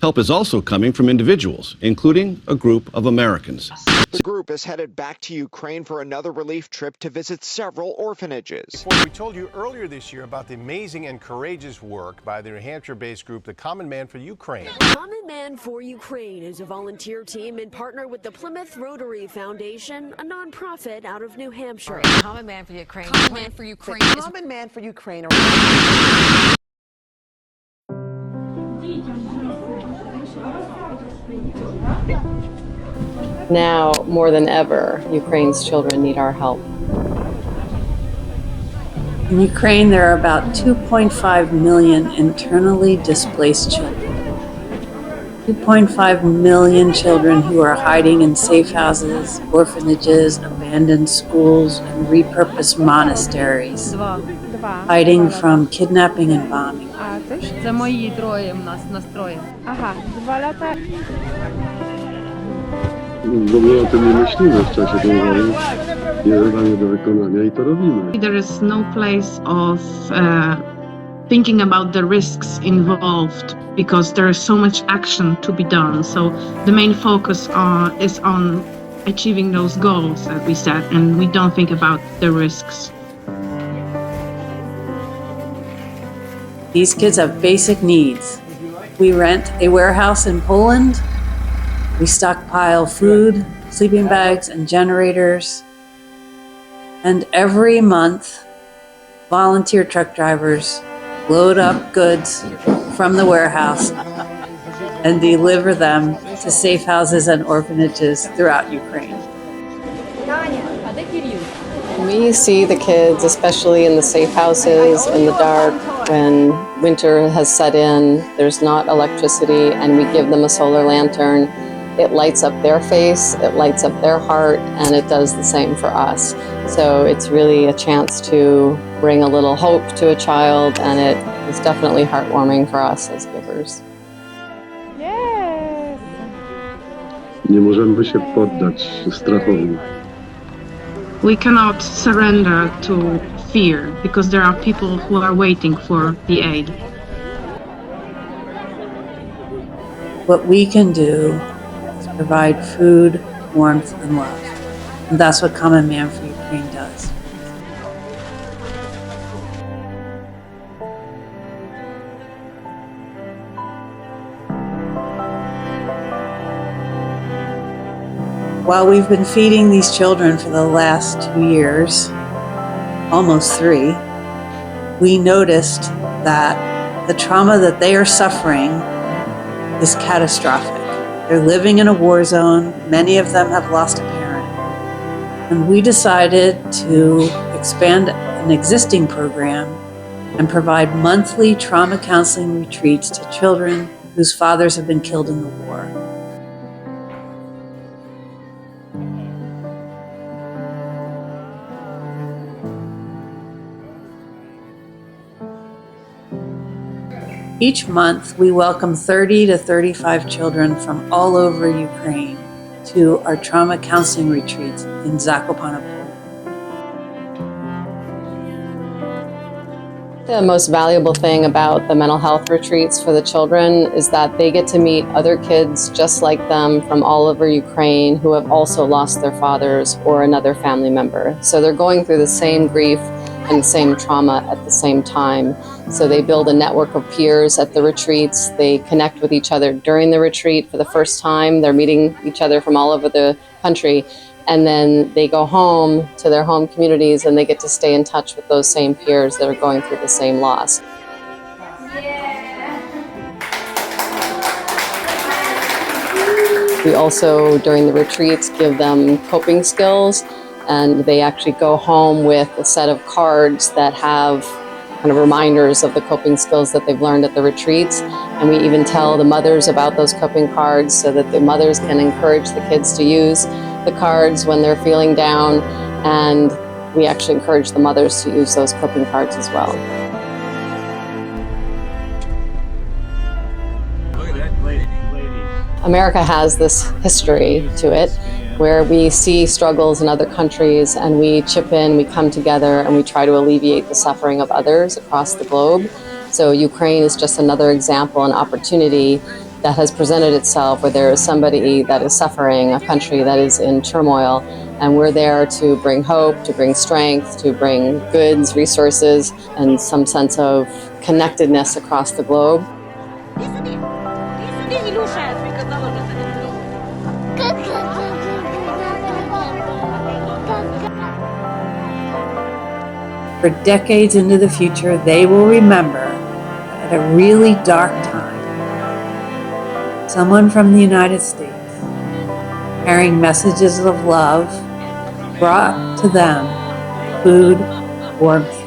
Help is also coming from individuals, including a group of Americans. The group is headed back to Ukraine for another relief trip to visit several orphanages. We told you earlier this year about the amazing and courageous work by the New Hampshire-based group, the Common Man for Ukraine. Common Man for Ukraine is a volunteer team in partner with the Plymouth Rotary Foundation, a nonprofit out of New Hampshire. Common Man for Ukraine. Common Man for Ukraine. Common Man for Ukraine. Now, more than ever, Ukraine's children need our help. In Ukraine, there are about 2.5 million internally displaced children. 2.5 million children who are hiding in safe houses, orphanages, abandoned schools, and repurposed monasteries, hiding from kidnapping and bombing. Це мої троє в нас настрої. Ага, 2 лата. My o tym nie myślimy w czasie tej wojny. Jest zadanie do wykonania i to robimy. There is no place of thinking about the risks involved because there is so much action to be done. So the main focus is on achieving those goals that we set, and we don't think about the risks. These kids have basic needs. We rent a warehouse in Poland. We stockpile food, sleeping bags, and generators. And every month, volunteer truck drivers load up goods from the warehouse and deliver them to safe houses and orphanages throughout Ukraine. We see the kids, especially in the safe houses, in the dark, when winter has set in, there's not electricity, and we give them a solar lantern. It lights up their face, it lights up their heart, and it does the same for us. So it's really a chance to bring a little hope to a child, and it is definitely heartwarming for us as givers. Yes. Nie możemy się poddać strachowi. We cannot surrender to fear because there are people who are waiting for the aid. What we can do is provide food, warmth, and love. And that's what Common Man for Ukraine does. While we've been feeding these children for the last 2 years, almost 3, we noticed that the trauma that they are suffering is catastrophic. They're living in a war zone. Many of them have lost a parent. And we decided to expand an existing program and provide monthly trauma counseling retreats to children whose fathers have been killed in the war. Each month, we welcome 30 to 35 children from all over Ukraine to our trauma counseling retreats in Zakopane. The most valuable thing about the mental health retreats for the children is that they get to meet other kids just like them from all over Ukraine who have also lost their fathers or another family member. So they're going through the same grief and the same trauma at the same time. So they build a network of peers at the retreats. They connect with each other during the retreat for the first time. They're meeting each other from all over the country. And then they go home to their home communities and they get to stay in touch with those same peers that are going through the same loss. We also, during the retreats, give them coping skills, and they actually go home with a set of cards that have kind of reminders of the coping skills that they've learned at the retreats. And we even tell the mothers about those coping cards so that the mothers can encourage the kids to use the cards when they're feeling down. And we actually encourage the mothers to use those coping cards as well. America has this history to it where we see struggles in other countries and we chip in, we come together, and we try to alleviate the suffering of others across the globe. So Ukraine is just another example, an opportunity that has presented itself, where there is somebody that is suffering, a country that is in turmoil, and we're there to bring hope, to bring strength, to bring goods, resources, and some sense of connectedness across the globe. For decades into the future, they will remember that at a really dark time, someone from the United States, carrying messages of love, brought to them food, warmth,